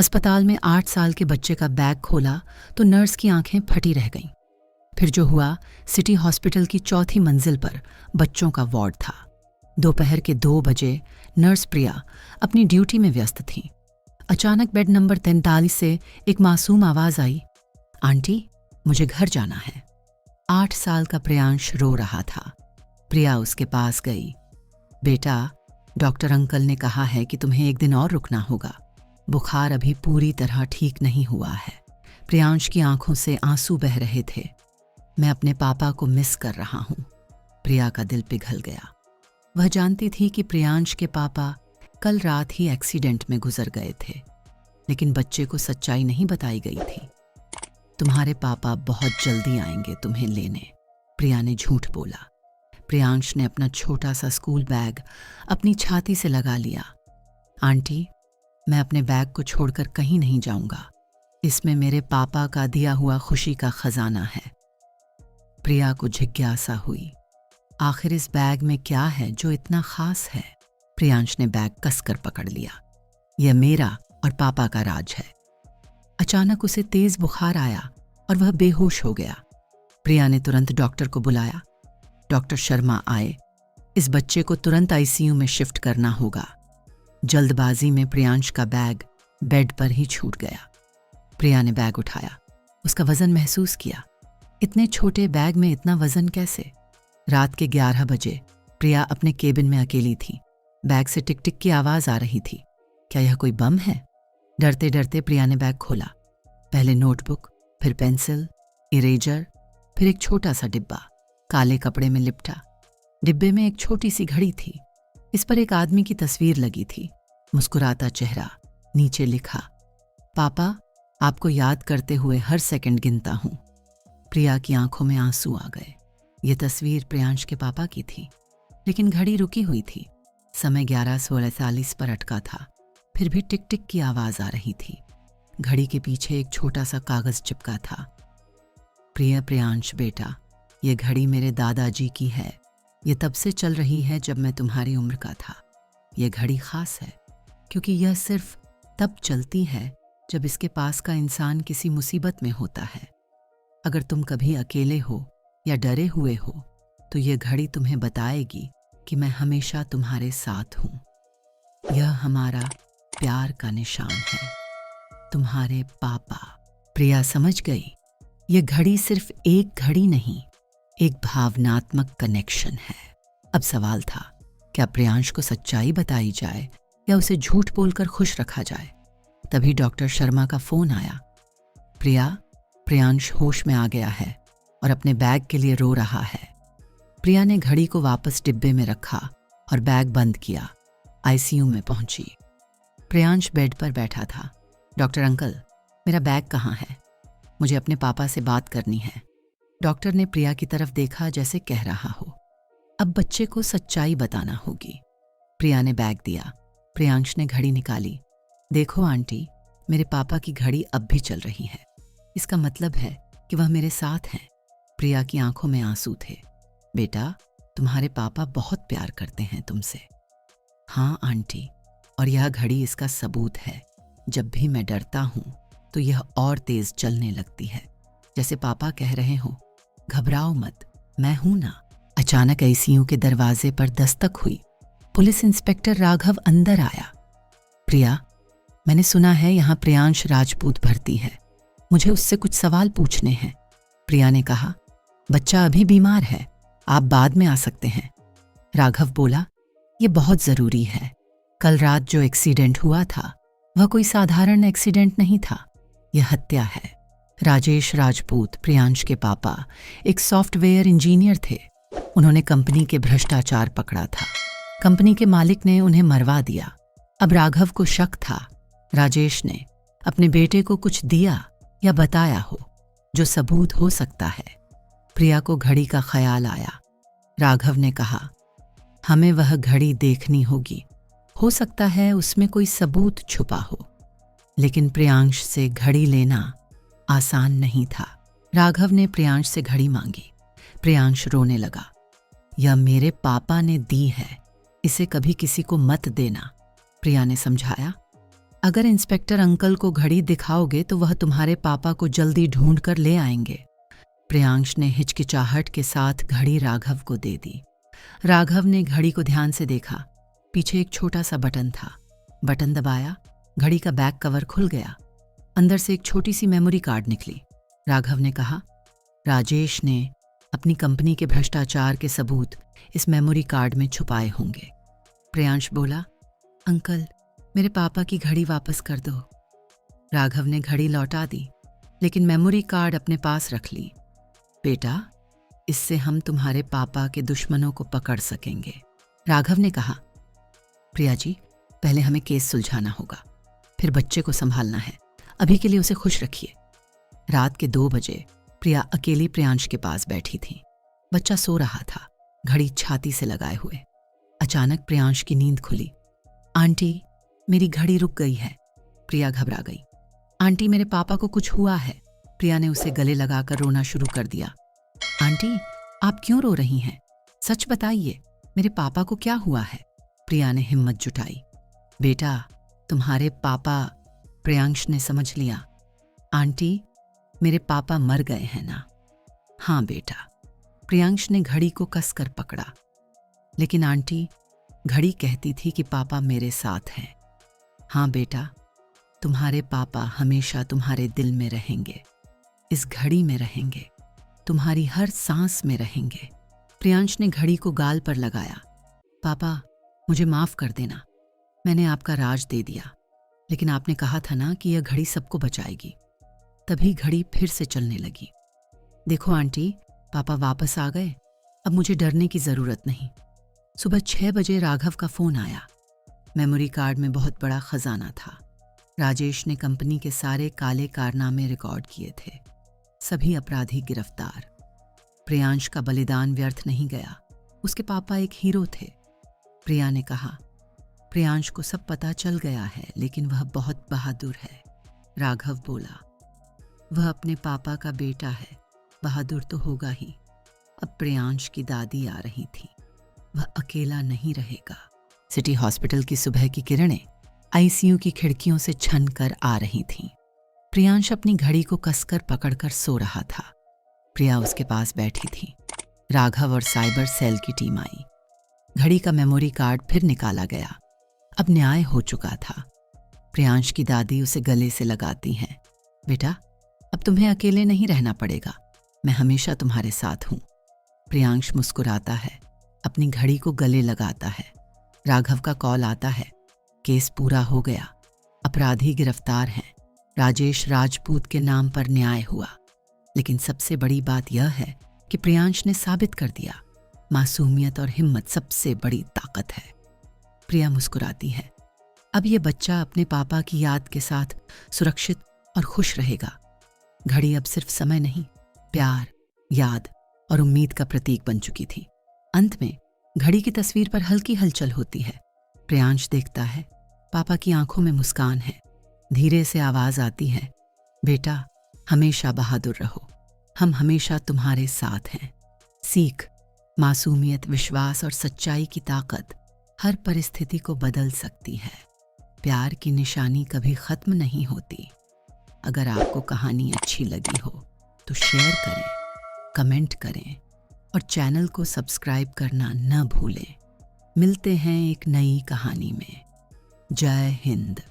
अस्पताल में 8 साल के बच्चे का बैग खोला तो नर्स की आंखें फटी रह गईं। फिर जो हुआ, सिटी हॉस्पिटल की चौथी मंजिल पर बच्चों का वार्ड था। दोपहर के 2 बजे नर्स प्रिया अपनी ड्यूटी में व्यस्त थी। अचानक बेड नंबर 43 से एक मासूम आवाज आई, आंटी, मुझे घर जाना है। 8 साल का प्रियांश रो रहा था। प्रिया उसके पास गई। बेटा, डॉक्टर अंकल ने कहा है कि तुम्हें एक दिन और रुकना होगा। बुखार अभी पूरी तरह ठीक नहीं हुआ है। प्रियांश की आंखों से आंसू बह रहे थे। मैं अपने पापा को मिस कर रहा हूं। प्रिया का दिल पिघल गया। वह जानती थी कि प्रियांश के पापा कल रात ही एक्सीडेंट में गुजर गए थे, लेकिन बच्चे को सच्चाई नहीं बताई गई थी। तुम्हारे पापा बहुत जल्दी आएंगे तुम्हें लेने, प्रिया ने झूठ बोला। प्रियांश ने अपना छोटा सा स्कूल बैग अपनी छाती से लगा लिया। आंटी, मैं अपने बैग को छोड़कर कहीं नहीं जाऊंगा। इसमें मेरे पापा का दिया हुआ खुशी का खजाना है। प्रिया को जिज्ञासा हुई, आखिर इस बैग में क्या है जो इतना खास है? प्रियांश ने बैग कसकर पकड़ लिया। यह मेरा और पापा का राज है। अचानक उसे तेज बुखार आया और वह बेहोश हो गया। प्रिया ने तुरंत डॉक्टर को बुलाया। डॉक्टर शर्मा आए। इस बच्चे को तुरंत आईसीयू में शिफ्ट करना होगा। जल्दबाजी में प्रियांश का बैग बेड पर ही छूट गया। प्रिया ने बैग उठाया, उसका वजन महसूस किया। इतने छोटे बैग में इतना वजन कैसे? रात के 11 बजे प्रिया अपने केबिन में अकेली थी। बैग से टिक टिक की आवाज आ रही थी। क्या यह कोई बम है? डरते डरते प्रिया ने बैग खोला। पहले नोटबुक, फिर पेंसिल, इरेजर, फिर एक छोटा सा डिब्बा काले कपड़े में लिपटा। डिब्बे में एक छोटी सी घड़ी थी। इस पर एक आदमी की तस्वीर लगी थी, मुस्कुराता चेहरा। नीचे लिखा, पापा, आपको याद करते हुए हर सेकंड गिनता हूं। प्रिया की आंखों में आंसू आ गए। ये तस्वीर प्रियांश के पापा की थी, लेकिन घड़ी रुकी हुई थी। समय 11:46 पर अटका था। फिर भी टिक टिक की आवाज आ रही थी। घड़ी के पीछे एक छोटा सा कागज चिपका था। प्रिय प्रियांश बेटा, ये घड़ी मेरे दादाजी की है। ये तब से चल रही है जब मैं तुम्हारी उम्र का था। ये घड़ी खास है क्योंकि यह सिर्फ तब चलती है जब इसके पास का इंसान किसी मुसीबत में होता है। अगर तुम कभी अकेले हो या डरे हुए हो तो ये घड़ी तुम्हें बताएगी कि मैं हमेशा तुम्हारे साथ हूं। यह हमारा प्यार का निशान है। तुम्हारे पापा। प्रिया समझ गई, ये घड़ी सिर्फ एक घड़ी नहीं, एक भावनात्मक कनेक्शन है। अब सवाल था, क्या प्रियांश को सच्चाई बताई जाए या उसे झूठ बोलकर खुश रखा जाए? तभी डॉक्टर शर्मा का फोन आया। प्रिया, प्रियांश होश में आ गया है और अपने बैग के लिए रो रहा है। प्रिया ने घड़ी को वापस डिब्बे में रखा और बैग बंद किया। आईसीयू में पहुंची। प्रियांश बेड पर बैठा था। डॉक्टर अंकल, मेरा बैग कहाँ है? मुझे अपने पापा से बात करनी है। डॉक्टर ने प्रिया की तरफ देखा जैसे कह रहा हो, अब बच्चे को सच्चाई बताना होगी। प्रिया ने बैग दिया। प्रियांश ने घड़ी निकाली। देखो आंटी, मेरे पापा की घड़ी अब भी चल रही है। इसका मतलब है कि वह मेरे साथ हैं। प्रिया की आंखों में आंसू थे। बेटा, तुम्हारे पापा बहुत प्यार करते हैं तुमसे। हाँ आंटी, और यह घड़ी इसका सबूत है। जब भी मैं डरता हूं तो यह और तेज चलने लगती है, जैसे पापा कह रहे हो, घबराओ मत, मैं हूं ना। अचानक आईसीयू के दरवाजे पर दस्तक हुई। पुलिस इंस्पेक्टर राघव अंदर आया। प्रिया, मैंने सुना है यहाँ प्रियांश राजपूत भर्ती है। मुझे उससे कुछ सवाल पूछने हैं। प्रिया ने कहा, बच्चा अभी बीमार है, आप बाद में आ सकते हैं। राघव बोला, ये बहुत जरूरी है। कल रात जो एक्सीडेंट हुआ था वह कोई साधारण एक्सीडेंट नहीं था, यह हत्या है। राजेश राजपूत, प्रियांश के पापा, एक सॉफ्टवेयर इंजीनियर थे। उन्होंने कंपनी के भ्रष्टाचार पकड़ा था। कंपनी के मालिक ने उन्हें मरवा दिया। अब राघव को शक था राजेश ने अपने बेटे को कुछ दिया या बताया हो जो सबूत हो सकता है। प्रिया को घड़ी का ख्याल आया। राघव ने कहा, हमें वह घड़ी देखनी होगी। हो सकता है उसमें कोई सबूत छुपा हो। लेकिन प्रियांश से घड़ी लेना आसान नहीं था। राघव ने प्रियांश से घड़ी मांगी। प्रियांश रोने लगा। यह मेरे पापा ने दी है, इसे कभी किसी को मत देना, प्रिया ने समझाया। अगर इंस्पेक्टर अंकल को घड़ी दिखाओगे तो वह तुम्हारे पापा को जल्दी ढूंढ कर ले आएंगे। प्रियांश ने हिचकिचाहट के साथ घड़ी राघव को दे दी। राघव ने घड़ी को ध्यान से देखा। पीछे एक छोटा सा बटन था। बटन दबाया, घड़ी का बैक कवर खुल गया। अंदर से एक छोटी सी मेमोरी कार्ड निकली। राघव ने कहा, राजेश ने अपनी कंपनी के भ्रष्टाचार के सबूत इस मेमोरी कार्ड में छुपाए होंगे। प्रियांश बोला, अंकल मेरे पापा की घड़ी वापस कर दो। राघव ने घड़ी लौटा दी, लेकिन मेमोरी कार्ड अपने पास रख ली। बेटा, इससे हम तुम्हारे पापा के दुश्मनों को पकड़ सकेंगे। राघव ने कहा, प्रिया जी, पहले हमें केस सुलझाना होगा, फिर बच्चे को संभालना है। अभी के लिए उसे खुश रखिए। रात के 2 बजे प्रिया अकेली प्रियांश के पास बैठी थी। बच्चा सो रहा था, घड़ी छाती से लगाए हुए। अचानक प्रियांश की नींद खुली। आंटी, मेरी घड़ी रुक गई है। प्रिया घबरा गई। आंटी, मेरे पापा को कुछ हुआ है। प्रिया ने उसे गले लगाकर रोना शुरू कर दिया। आंटी, आप क्यों रो रही हैं? सच बताइए, मेरे पापा को क्या हुआ है? प्रिया ने हिम्मत जुटाई। बेटा, तुम्हारे पापा। प्रियांश ने समझ लिया। आंटी, मेरे पापा मर गए हैं ना? हाँ बेटा। प्रियांश ने घड़ी को कसकर पकड़ा। लेकिन आंटी, घड़ी कहती थी कि पापा मेरे साथ हैं। हाँ बेटा, तुम्हारे पापा हमेशा तुम्हारे दिल में रहेंगे, इस घड़ी में रहेंगे, तुम्हारी हर सांस में रहेंगे। प्रियांश ने घड़ी को गाल पर लगाया। पापा, मुझे माफ कर देना। मैंने आपका राज दे दिया, लेकिन आपने कहा था ना कि यह घड़ी सबको बचाएगी। तभी घड़ी फिर से चलने लगी। देखो आंटी, पापा वापस आ गए। अब मुझे डरने की जरूरत नहीं। सुबह 6 बजे राघव का फोन आया। मेमोरी कार्ड में बहुत बड़ा खजाना था। राजेश ने कंपनी के सारे काले कारनामे रिकॉर्ड किए थे। सभी अपराधी गिरफ्तार। प्रियांश का बलिदान व्यर्थ नहीं गया। उसके पापा एक हीरो थे। प्रिया ने कहा, प्रियांश को सब पता चल गया है, लेकिन वह बहुत बहादुर है। राघव बोला, वह अपने पापा का बेटा है, बहादुर तो होगा ही। अब प्रियांश की दादी आ रही थी, वह अकेला नहीं रहेगा। सिटी हॉस्पिटल की सुबह की किरणें आईसीयू की खिड़कियों से छन कर आ रही थीं। प्रियांश अपनी घड़ी को कसकर पकड़कर सो रहा था। प्रिया उसके पास बैठी थी। राघव और साइबर सेल की टीम आई। घड़ी का मेमोरी कार्ड फिर निकाला गया। अब न्याय हो चुका था। प्रियांश की दादी उसे गले से लगाती हैं। बेटा, अब तुम्हें अकेले नहीं रहना पड़ेगा, मैं हमेशा तुम्हारे साथ हूं। प्रियांश मुस्कुराता है, अपनी घड़ी को गले लगाता है। राघव का कॉल आता है। केस पूरा हो गया, अपराधी गिरफ्तार हैं। राजेश राजपूत के नाम पर न्याय हुआ। लेकिन सबसे बड़ी बात यह है कि प्रियांश ने साबित कर दिया, मासूमियत और हिम्मत सबसे बड़ी ताकत है। प्रिया मुस्कुराती है। अब ये बच्चा अपने पापा की याद के साथ सुरक्षित और खुश रहेगा। घड़ी अब सिर्फ समय नहीं, प्यार, याद और उम्मीद का प्रतीक बन चुकी थी। अंत में घड़ी की तस्वीर पर हल्की हलचल होती है। प्रियांश देखता है, पापा की आंखों में मुस्कान है। धीरे से आवाज आती है, बेटा, हमेशा बहादुर रहो, हम हमेशा तुम्हारे साथ हैं। सीख, मासूमियत, विश्वास और सच्चाई की ताकत हर परिस्थिति को बदल सकती है। प्यार की निशानी कभी खत्म नहीं होती। अगर आपको कहानी अच्छी लगी हो तो शेयर करें, कमेंट करें और चैनल को सब्सक्राइब करना न भूलें। मिलते हैं एक नई कहानी में। जय हिंद।